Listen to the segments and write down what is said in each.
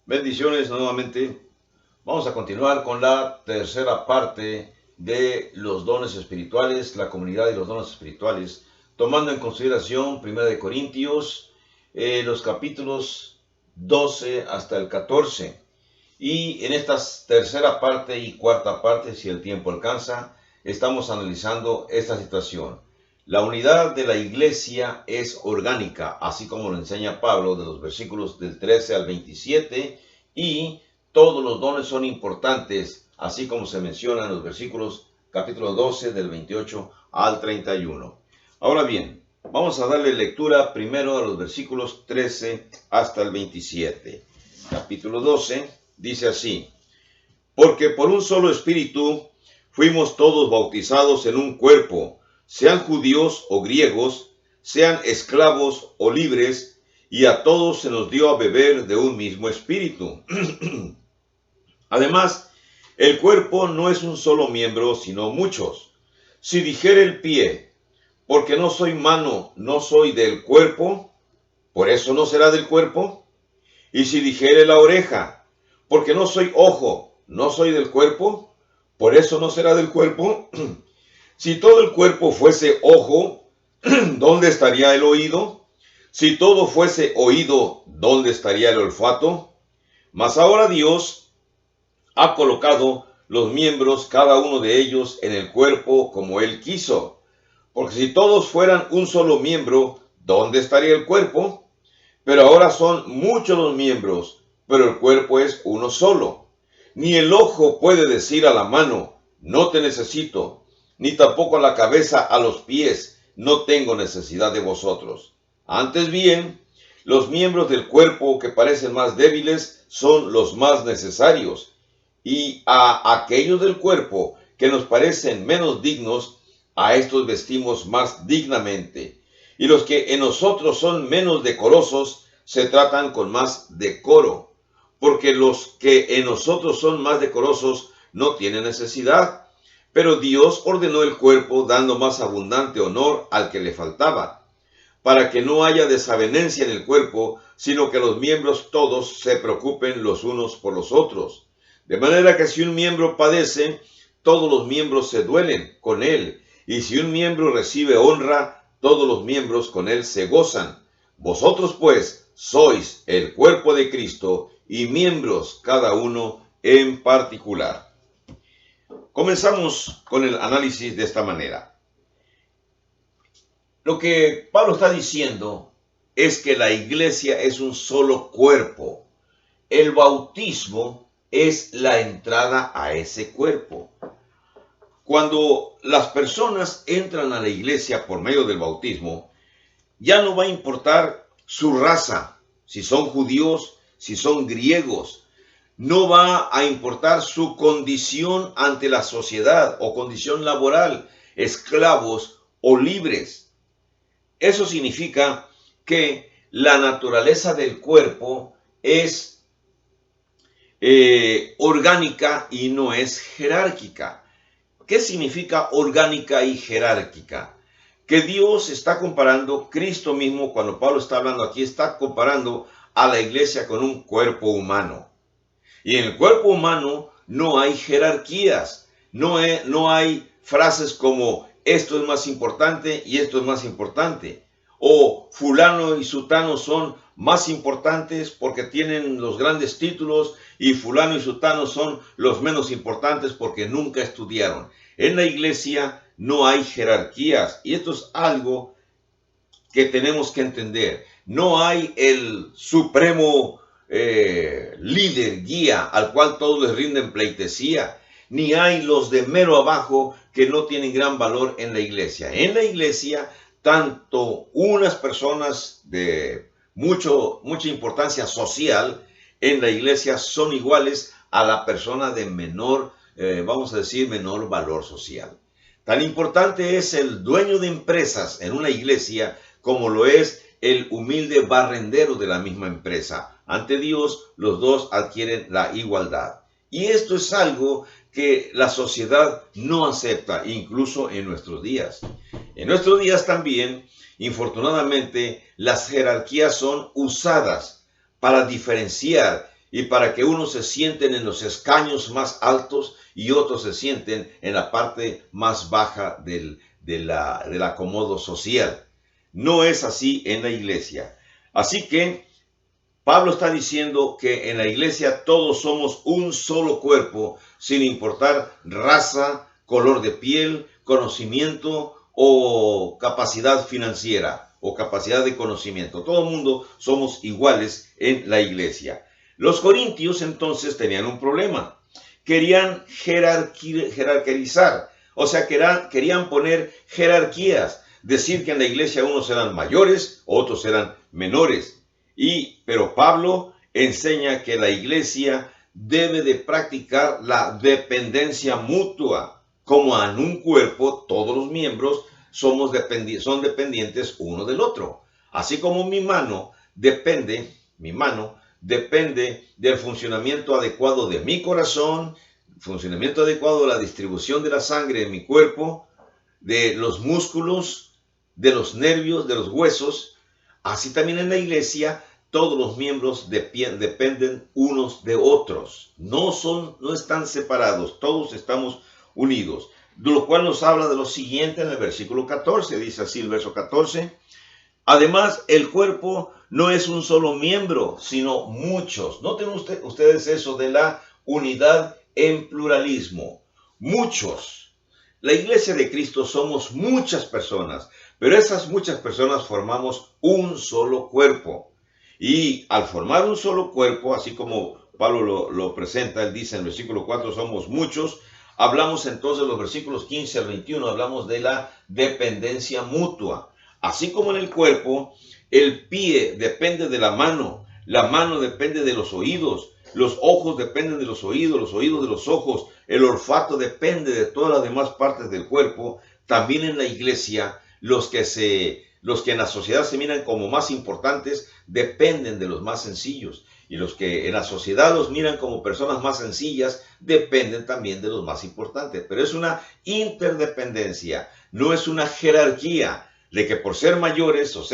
Bendiciones nuevamente. Vamos a continuar con la tercera parte de los dones espirituales, la comunidad de los dones espirituales, tomando en consideración 1 Corintios, los capítulos 12 hasta el 14. Y en esta tercera parte y cuarta parte, si el tiempo alcanza, estamos analizando esta situación. La unidad de la iglesia es orgánica, así como lo enseña Pablo de los versículos del 13 al 27, y todos los dones son importantes, así como se menciona en los versículos capítulo 12 del 28 al 31. Ahora bien, vamos a darle lectura primero a los versículos 13 hasta el 27. Capítulo 12 dice así: porque por un solo espíritu fuimos todos bautizados en un cuerpo, sean judíos o griegos, sean esclavos o libres, y a todos se nos dio a beber de un mismo espíritu. Además, el cuerpo no es un solo miembro, sino muchos. Si dijere el pie, porque no soy mano, no soy del cuerpo, ¿por eso no será del cuerpo? Y si dijere la oreja, porque no soy ojo, no soy del cuerpo, ¿por eso no será del cuerpo? Si todo el cuerpo fuese ojo, ¿dónde estaría el oído? Si todo fuese oído, ¿dónde estaría el olfato? Mas ahora Dios ha colocado los miembros, cada uno de ellos, en el cuerpo como Él quiso. Porque si todos fueran un solo miembro, ¿dónde estaría el cuerpo? Pero ahora son muchos los miembros, pero el cuerpo es uno solo. Ni el ojo puede decir a la mano, no te necesito, ni tampoco a la cabeza a los pies, no tengo necesidad de vosotros. Antes bien, los miembros del cuerpo que parecen más débiles son los más necesarios, y a aquellos del cuerpo que nos parecen menos dignos, a estos vestimos más dignamente. Y los que en nosotros son menos decorosos, se tratan con más decoro, porque los que en nosotros son más decorosos no tienen necesidad. Pero Dios ordenó el cuerpo dando más abundante honor al que le faltaba, para que no haya desavenencia en el cuerpo, sino que los miembros todos se preocupen los unos por los otros. De manera que si un miembro padece, todos los miembros se duelen con él, y si un miembro recibe honra, todos los miembros con él se gozan. Vosotros pues sois el cuerpo de Cristo, y miembros cada uno en particular. Comenzamos con el análisis de esta manera. Lo que Pablo está diciendo es que la iglesia es un solo cuerpo. El bautismo es la entrada a ese cuerpo. Cuando las personas entran a la iglesia por medio del bautismo, ya no va a importar su raza, si son judíos, si son griegos. No va a importar su condición ante la sociedad o condición laboral, esclavos o libres. Eso significa que la naturaleza del cuerpo es orgánica y no es jerárquica. ¿Qué significa orgánica y jerárquica? Que Dios está comparando, Cristo mismo, cuando Pablo está hablando aquí, está comparando a la iglesia con un cuerpo humano. Y en el cuerpo humano no hay jerarquías, no hay frases como esto es más importante y esto es más importante. O fulano y sutano son más importantes porque tienen los grandes títulos y fulano y sutano son los menos importantes porque nunca estudiaron. En la iglesia no hay jerarquías y esto es algo que tenemos que entender. No hay el supremo líder, guía, al cual todos les rinden pleitesía, ni hay los de mero abajo que no tienen gran valor en la iglesia. En la iglesia, tanto unas personas de mucha importancia social en la iglesia son iguales a la persona de menor, vamos a decir, menor valor social. Tan importante es el dueño de empresas en una iglesia como lo es el humilde barrendero de la misma empresa. Ante Dios, los dos adquieren la igualdad. Y esto es algo que la sociedad no acepta, incluso en nuestros días. En nuestros días también, infortunadamente, las jerarquías son usadas para diferenciar y para que unos se sienten en los escaños más altos y otros se sienten en la parte más baja del acomodo social. No es así en la iglesia. Así que Pablo está diciendo que en la iglesia todos somos un solo cuerpo, sin importar raza, color de piel, conocimiento o capacidad financiera o capacidad de conocimiento. Todo el mundo somos iguales en la iglesia. Los corintios entonces tenían un problema. Querían jerarquizar, o sea, querían poner jerarquías, decir que en la iglesia unos eran mayores, otros eran menores. Pero Pablo enseña que la iglesia debe de practicar la dependencia mutua. Como en un cuerpo, todos los miembros son dependientes uno del otro. Así como mi mano depende del funcionamiento adecuado de mi corazón, funcionamiento adecuado de la distribución de la sangre en mi cuerpo, de los músculos, de los nervios, de los huesos. Así también en la iglesia, todos los miembros dependen unos de otros. No están separados, todos estamos unidos. De lo cual nos habla de lo siguiente en el versículo 14. Dice así el verso 14. Además, el cuerpo no es un solo miembro, sino muchos. Noten ustedes eso de la unidad en pluralismo. Muchos. La iglesia de Cristo somos muchas personas, pero esas muchas personas formamos un solo cuerpo. Y al formar un solo cuerpo, así como Pablo lo presenta, él dice en el versículo 4, somos muchos. Hablamos entonces, los versículos 15 al 21, hablamos de la dependencia mutua. Así como en el cuerpo, el pie depende de la mano depende de los oídos ojos dependen de los oídos de los ojos, el olfato depende de todas las demás partes del cuerpo. También en la iglesia, los que en la sociedad se miran como más importantes dependen de los más sencillos. Y los que en la sociedad los miran como personas más sencillas dependen también de los más importantes. Pero es una interdependencia, no es una jerarquía de que por ser mayores o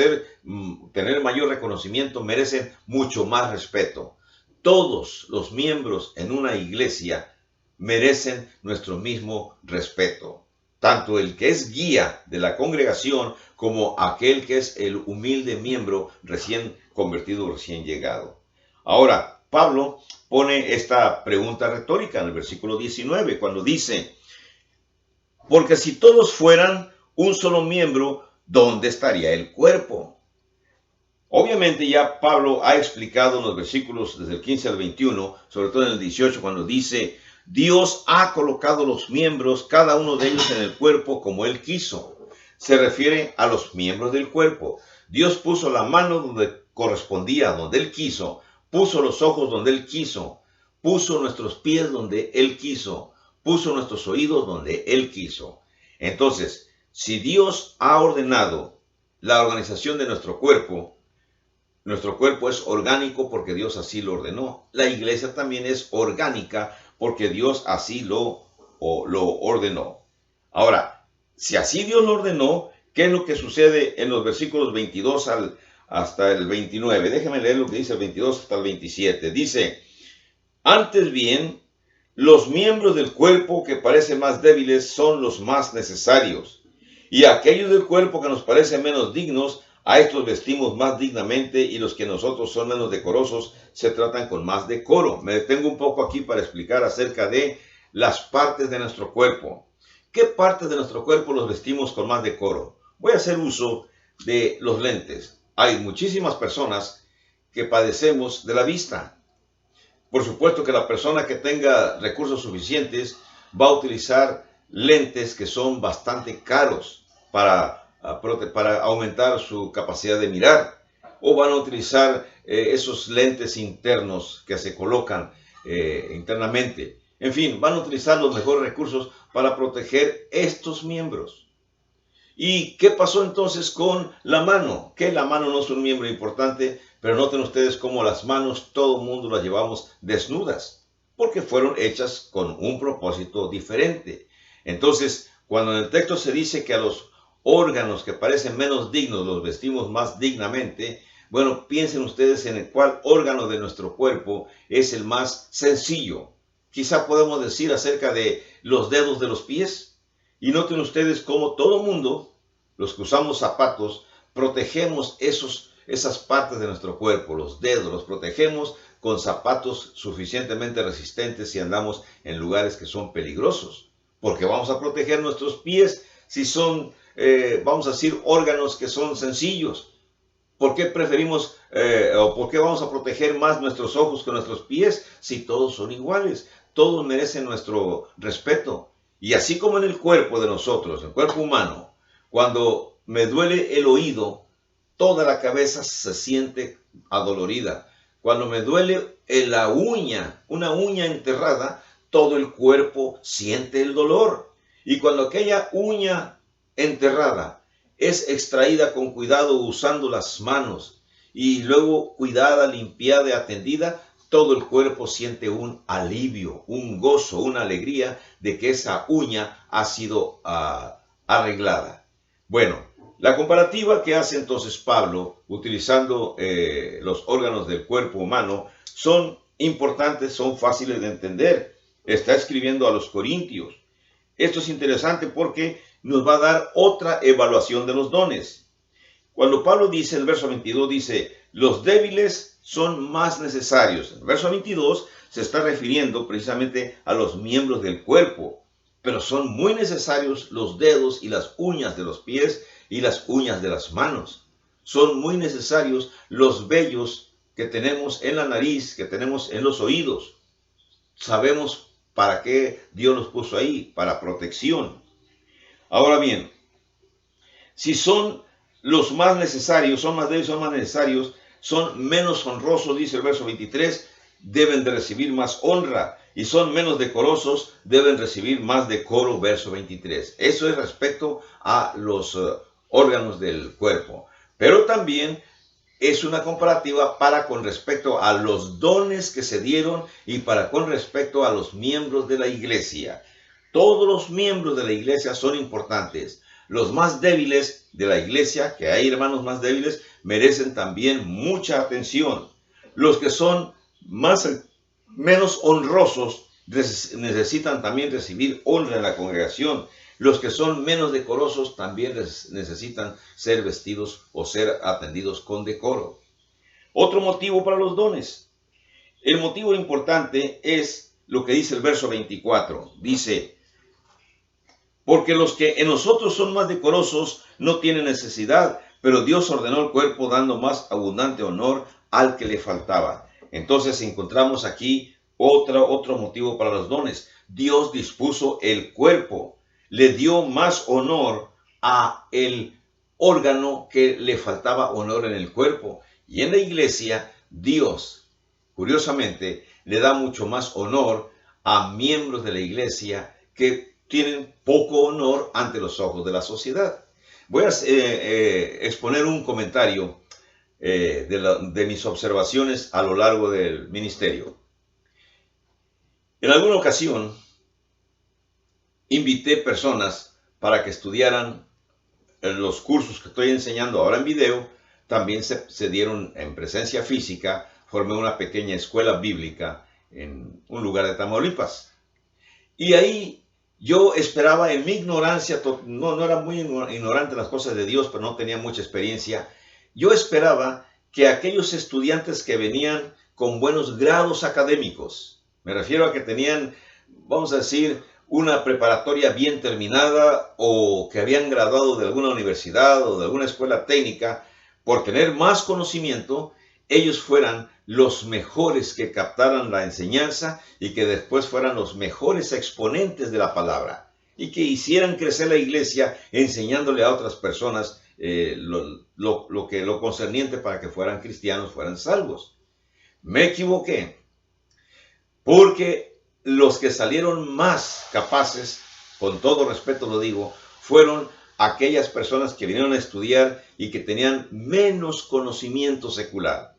tener mayor reconocimiento merecen mucho más respeto. Todos los miembros en una iglesia merecen nuestro mismo respeto. Tanto el que es guía de la congregación como aquel que es el humilde miembro recién convertido, recién llegado. Ahora, Pablo pone esta pregunta retórica en el versículo 19, cuando dice, porque si todos fueran un solo miembro, ¿dónde estaría el cuerpo? Obviamente ya Pablo ha explicado en los versículos desde el 15 al 21, sobre todo en el 18, cuando dice, Dios ha colocado los miembros, cada uno de ellos en el cuerpo como Él quiso. Se refiere a los miembros del cuerpo. Dios puso la mano donde correspondía, donde Él quiso, puso los ojos donde Él quiso, puso nuestros pies donde Él quiso, puso nuestros oídos donde Él quiso. Entonces, si Dios ha ordenado la organización de nuestro cuerpo es orgánico porque Dios así lo ordenó. La iglesia también es orgánica porque Dios así lo ordenó. Ahora, si así Dios lo ordenó, ¿qué es lo que sucede en los versículos 22 hasta el 29? Déjenme leer lo que dice el 22 hasta el 27. Dice, antes bien, los miembros del cuerpo que parecen más débiles son los más necesarios, y aquellos del cuerpo que nos parecen menos dignos, a estos vestimos más dignamente, y los que nosotros son menos decorosos se tratan con más decoro. Me detengo un poco aquí para explicar acerca de las partes de nuestro cuerpo. ¿Qué partes de nuestro cuerpo los vestimos con más decoro? Voy a hacer uso de los lentes. Hay muchísimas personas que padecemos de la vista. Por supuesto que la persona que tenga recursos suficientes va a utilizar lentes que son bastante caros para aumentar su capacidad de mirar, o van a utilizar esos lentes internos que se colocan internamente. En fin, van a utilizar los mejores recursos para proteger estos miembros. ¿Y qué pasó entonces con la mano? Que la mano no es un miembro importante, pero noten ustedes cómo las manos todo el mundo las llevamos desnudas, porque fueron hechas con un propósito diferente. Entonces, cuando en el texto se dice que a los órganos que parecen menos dignos los vestimos más dignamente, Bueno, piensen ustedes en el cuál órgano de nuestro cuerpo es el más sencillo. Quizá podemos decir acerca de los dedos de los pies. Y noten ustedes cómo todo mundo, los que usamos zapatos, protegemos esas partes de nuestro cuerpo, los dedos, los protegemos con zapatos suficientemente resistentes si andamos en lugares que son peligrosos. Porque vamos a proteger nuestros pies si son, vamos a decir, órganos que son sencillos. ¿Por qué preferimos o por qué vamos a proteger más nuestros ojos que nuestros pies si todos son iguales? Todos merecen nuestro respeto. Y así como en el cuerpo de nosotros, el cuerpo humano, cuando me duele el oído, toda la cabeza se siente adolorida. Cuando me duele la uña, una uña enterrada, todo el cuerpo siente el dolor. Y cuando aquella uña enterrada es extraída con cuidado usando las manos y luego cuidada, limpiada y atendida, todo el cuerpo siente un alivio, un gozo, una alegría de que esa uña ha sido arreglada. Bueno, la comparativa que hace entonces Pablo, utilizando los órganos del cuerpo humano, son importantes, son fáciles de entender. Está escribiendo a los Corintios. Esto es interesante porque nos va a dar otra evaluación de los dones. Cuando Pablo dice, en el verso 22, dice, los débiles son más necesarios. En el verso 22 se está refiriendo precisamente a los miembros del cuerpo, pero son muy necesarios los dedos y las uñas de los pies y las uñas de las manos. Son muy necesarios los vellos que tenemos en la nariz, que tenemos en los oídos. Sabemos para qué Dios los puso ahí, para protección. Ahora bien, si son los más necesarios, son más débiles, son más necesarios, son menos honrosos, dice el verso 23, deben de recibir más honra, y son menos decorosos, deben recibir más decoro, verso 23. Eso es respecto a los órganos del cuerpo. Pero también es una comparativa para con respecto a los dones que se dieron y para con respecto a los miembros de la iglesia. Todos los miembros de la iglesia son importantes. Los más débiles de la iglesia, que hay hermanos más débiles, merecen también mucha atención. Los que son menos honrosos necesitan también recibir honra en la congregación. Los que son menos decorosos también necesitan ser vestidos o ser atendidos con decoro. Otro motivo para los dones. El motivo importante es lo que dice el verso 24. Dice, porque los que en nosotros son más decorosos no tienen necesidad, pero Dios ordenó el cuerpo dando más abundante honor al que le faltaba. Entonces encontramos aquí otro motivo para los dones. Dios dispuso el cuerpo, le dio más honor a el órgano que le faltaba honor en el cuerpo. Y en la iglesia, Dios, curiosamente, le da mucho más honor a miembros de la iglesia que tienen poco honor ante los ojos de la sociedad. Voy a exponer un comentario de mis observaciones a lo largo del ministerio. En alguna ocasión, invité personas para que estudiaran los cursos que estoy enseñando ahora en video. También se dieron en presencia física. Formé una pequeña escuela bíblica en un lugar de Tamaulipas. Y ahí yo esperaba, en mi ignorancia, no era muy ignorante en las cosas de Dios, pero no tenía mucha experiencia. Yo esperaba que aquellos estudiantes que venían con buenos grados académicos, me refiero a que tenían, vamos a decir, una preparatoria bien terminada o que habían graduado de alguna universidad o de alguna escuela técnica, por tener más conocimiento, ellos fueran los mejores que captaran la enseñanza y que después fueran los mejores exponentes de la palabra y que hicieran crecer la iglesia enseñándole a otras personas lo concerniente para que fueran cristianos, fueran salvos. Me equivoqué, porque los que salieron más capaces, con todo respeto lo digo, fueron aquellas personas que vinieron a estudiar y que tenían menos conocimiento secular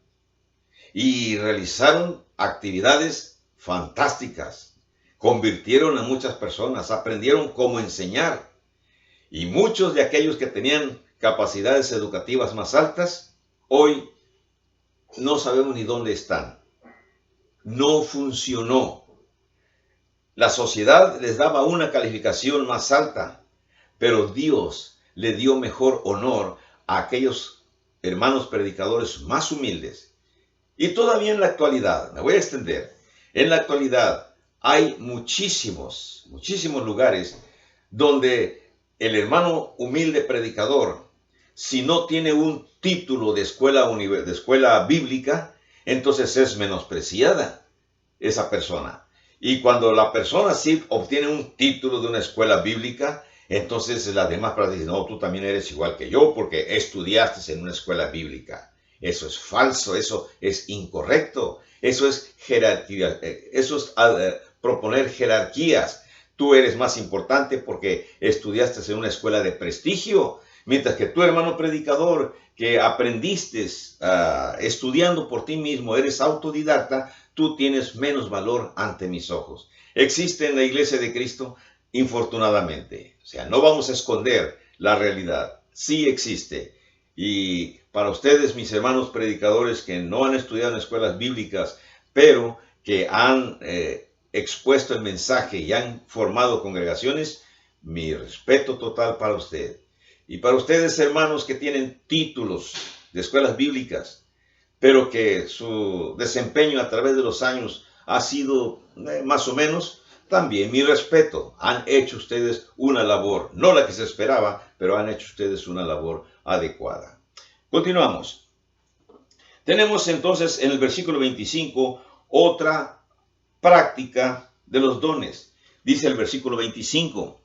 y realizaron actividades fantásticas, convirtieron a muchas personas, aprendieron cómo enseñar, y muchos de aquellos que tenían capacidades educativas más altas, hoy no sabemos ni dónde están. No funcionó. La sociedad les daba una calificación más alta, pero Dios le dio mejor honor a aquellos hermanos predicadores más humildes. Y todavía en la actualidad, me voy a extender, en la actualidad hay muchísimos lugares donde el hermano humilde predicador, si no tiene un título de escuela bíblica, entonces es menospreciada esa persona. Y cuando la persona sí obtiene un título de una escuela bíblica, entonces las demás personas dicen, no, tú también eres igual que yo porque estudiaste en una escuela bíblica. Eso es falso, eso es incorrecto, eso es jerarquía, eso es proponer jerarquías. Tú eres más importante porque estudiaste en una escuela de prestigio, mientras que tu hermano predicador que aprendiste estudiando por ti mismo, eres autodidacta, tú tienes menos valor ante mis ojos. Existe en la iglesia de Cristo, infortunadamente. O sea, no vamos a esconder la realidad. Sí existe. Y para ustedes, mis hermanos predicadores que no han estudiado en escuelas bíblicas, pero que han expuesto el mensaje y han formado congregaciones, mi respeto total para usted. Y para ustedes, hermanos que tienen títulos de escuelas bíblicas, pero que su desempeño a través de los años ha sido más o menos, también mi respeto. Han hecho ustedes una labor, no la que se esperaba, pero han hecho ustedes una labor adecuada. Continuamos. Tenemos entonces en el versículo 25 otra práctica de los dones. Dice el versículo 25,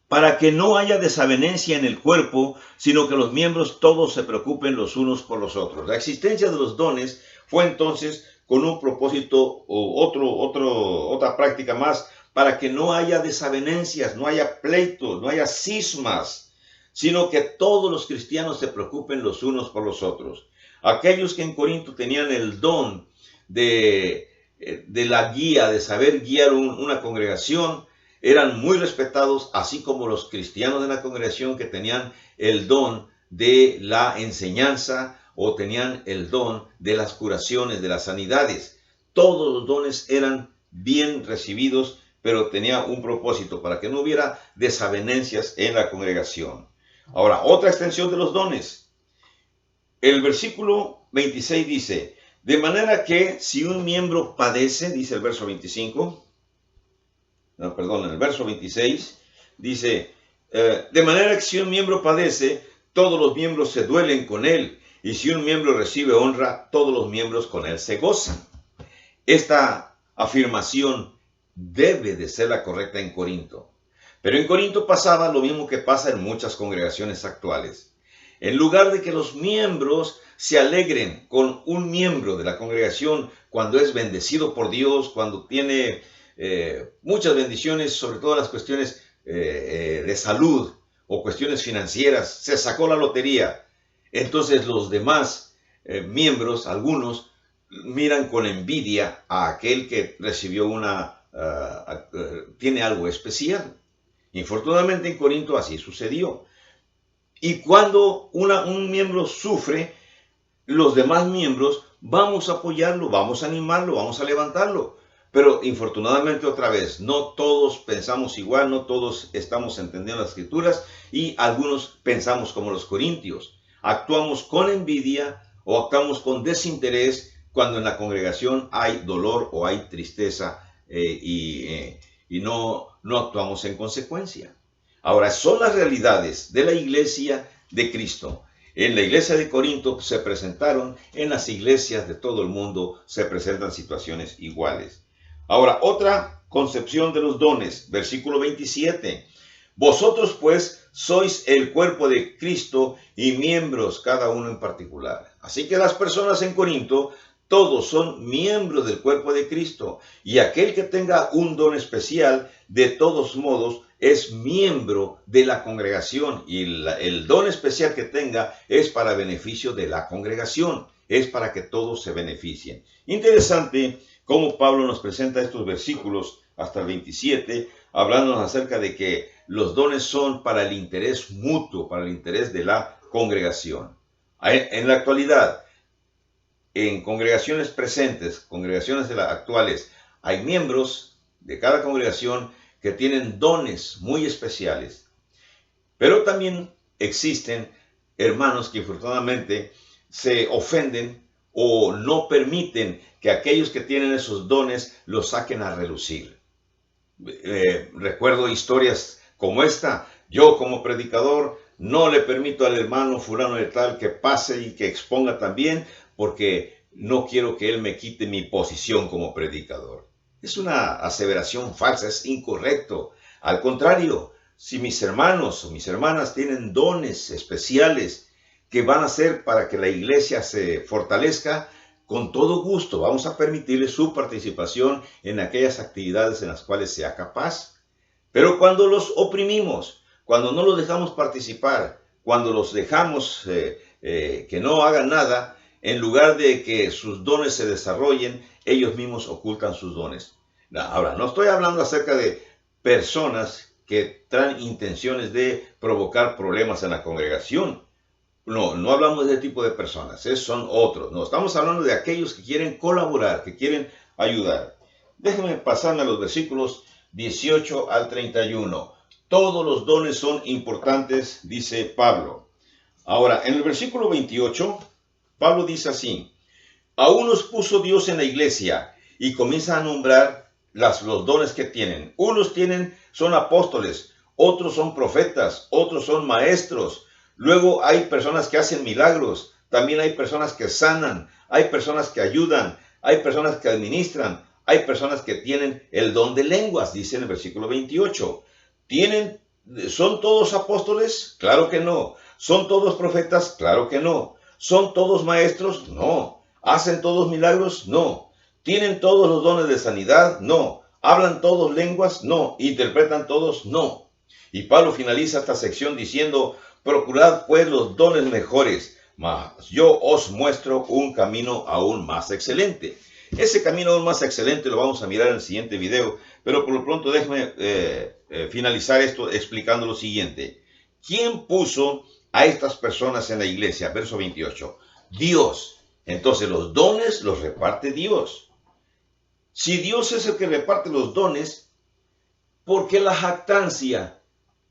para que no haya desavenencia en el cuerpo, sino que los miembros todos se preocupen los unos por los otros. La existencia de los dones fue entonces con un propósito o otra práctica más, para que no haya desavenencias, no haya pleitos, no haya cismas, sino que todos los cristianos se preocupen los unos por los otros. Aquellos que en Corinto tenían el don de la guía, de saber guiar una congregación, eran muy respetados, así como los cristianos de la congregación que tenían el don de la enseñanza o tenían el don de las curaciones, de las sanidades. Todos los dones eran bien recibidos, pero tenía un propósito, para que no hubiera desavenencias en la congregación. Ahora, otra extensión de los dones. El versículo 26 dice, de manera que si un miembro padece, dice el verso 25, no, perdón, en el verso 26, dice, de manera que si un miembro padece, todos los miembros se duelen con él, y si un miembro recibe honra, todos los miembros con él se gozan. Esta afirmación debe de ser la correcta en Corinto. Pero en Corinto pasaba lo mismo que pasa en muchas congregaciones actuales. En lugar de que los miembros se alegren con un miembro de la congregación cuando es bendecido por Dios, cuando tiene muchas bendiciones, sobre todo las cuestiones de salud o cuestiones financieras, se sacó la lotería. Entonces los demás miembros, algunos, miran con envidia a aquel que recibió tiene algo especial. Infortunadamente en Corinto así sucedió. Y cuando un miembro sufre, los demás miembros vamos a apoyarlo, vamos a animarlo, vamos a levantarlo. Pero infortunadamente otra vez, no todos pensamos igual, no todos estamos entendiendo las escrituras y algunos pensamos como los corintios. Actuamos con envidia o actuamos con desinterés cuando en la congregación hay dolor o hay tristeza y no actuamos en consecuencia. Ahora, son las realidades de la iglesia de Cristo. En la iglesia de Corinto se presentaron, en las iglesias de todo el mundo se presentan situaciones iguales. Ahora, otra concepción de los dones, versículo 27. Vosotros pues sois el cuerpo de Cristo y miembros cada uno en particular. Así que las personas en Corinto, todos son miembros del cuerpo de Cristo. Y aquel que tenga un don especial, de todos modos, es miembro de la congregación. Y el don especial que tenga es para beneficio de la congregación. Es para que todos se beneficien. Interesante cómo Pablo nos presenta estos versículos hasta el 27, hablándonos acerca de que los dones son para el interés mutuo, para el interés de la congregación. En la actualidad, en congregaciones presentes, congregaciones actuales, hay miembros de cada congregación que tienen dones muy especiales. Pero también existen hermanos que infortunadamente se ofenden o no permiten que aquellos que tienen esos dones los saquen a relucir. Recuerdo historias como esta. Yo como predicador no le permito al hermano fulano de tal que pase y que exponga también, porque no quiero que él me quite mi posición como predicador. Es una aseveración falsa, es incorrecto. Al contrario, si mis hermanos o mis hermanas tienen dones especiales que van a ser para que la iglesia se fortalezca, con todo gusto vamos a permitirle su participación en aquellas actividades en las cuales sea capaz. Pero cuando los oprimimos, cuando no los dejamos participar, cuando los dejamos que no hagan nada, en lugar de que sus dones se desarrollen, ellos mismos ocultan sus dones. Ahora, no estoy hablando acerca de personas que traen intenciones de provocar problemas en la congregación. No, no hablamos de ese tipo de personas, esos son otros. No, estamos hablando de aquellos que quieren colaborar, que quieren ayudar. Déjenme pasarme a los versículos 18 al 31. Todos los dones son importantes, dice Pablo. Ahora, en el versículo 28, Pablo dice así: a unos puso Dios en la iglesia, y comienza a nombrar los dones que tienen. Unos son apóstoles, otros son profetas, otros son maestros. Luego hay personas que hacen milagros, también hay personas que sanan, hay personas que ayudan, hay personas que administran, hay personas que tienen el don de lenguas, dice en el versículo 28. ¿Son todos apóstoles? Claro que no. ¿Son todos profetas? Claro que no. ¿Son todos maestros? No. ¿Hacen todos milagros? No. ¿Tienen todos los dones de sanidad? No. ¿Hablan todos lenguas? No. ¿Interpretan todos? No. Y Pablo finaliza esta sección diciendo: procurad pues los dones mejores, mas yo os muestro un camino aún más excelente. Ese camino aún más excelente lo vamos a mirar en el siguiente video, pero por lo pronto déjame finalizar esto explicando lo siguiente. ¿Quién puso a estas personas en la iglesia? Verso 28. Dios. Entonces los dones los reparte Dios. Si Dios es el que reparte los dones, ¿por qué la jactancia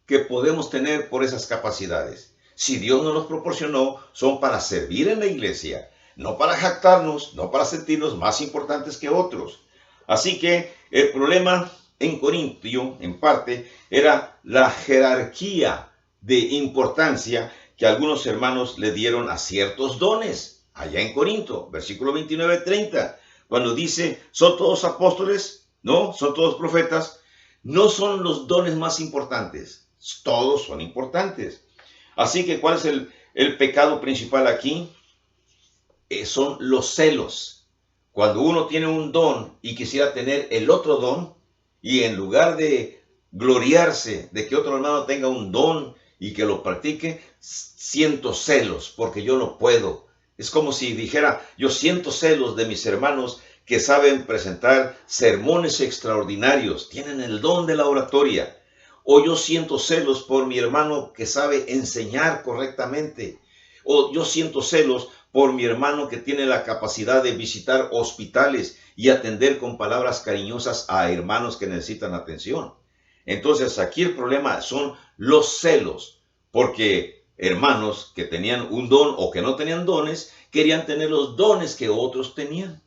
que podemos tener por esas capacidades? Si Dios nos los proporcionó, son para servir en la iglesia, no para jactarnos, no para sentirnos más importantes que otros. Así que el problema en Corintio, en parte, era la jerarquía de importancia que algunos hermanos le dieron a ciertos dones. Allá en Corinto, versículo 29-30, cuando dice: ¿son todos apóstoles? No, ¿son todos profetas? No son los dones más importantes. Todos son importantes. Así que, ¿cuál es el pecado principal aquí? Son los celos. Cuando uno tiene un don y quisiera tener el otro don, y en lugar de gloriarse de que otro hermano tenga un don y que lo practique, siento celos porque yo no puedo. Es como si dijera: yo siento celos de mis hermanos que saben presentar sermones extraordinarios, tienen el don de la oratoria. O yo siento celos por mi hermano que sabe enseñar correctamente. O yo siento celos por mi hermano que tiene la capacidad de visitar hospitales y atender con palabras cariñosas a hermanos que necesitan atención. Entonces aquí el problema son los celos, porque hermanos que tenían un don o que no tenían dones, querían tener los dones que otros tenían,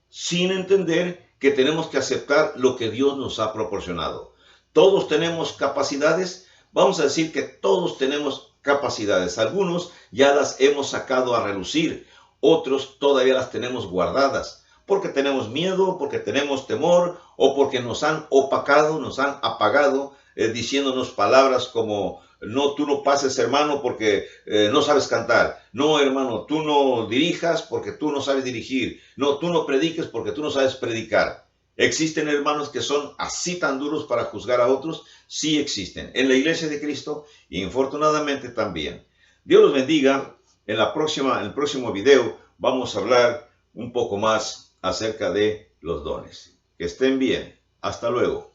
sin entender que tenemos que aceptar lo que Dios nos ha proporcionado. Todos tenemos capacidades, vamos a decir que todos tenemos capacidades. Algunos ya las hemos sacado a relucir, otros todavía las tenemos guardadas, porque tenemos miedo, porque tenemos temor, o porque nos han opacado, nos han apagado, diciéndonos palabras como: no, tú no pases, hermano, porque no sabes cantar. No, hermano, tú no dirijas porque tú no sabes dirigir. No, tú no prediques porque tú no sabes predicar. ¿Existen hermanos que son así tan duros para juzgar a otros? Sí existen. En la iglesia de Cristo, infortunadamente también. Dios los bendiga. En el próximo video vamos a hablar un poco más acerca de los dones. Que estén bien. Hasta luego.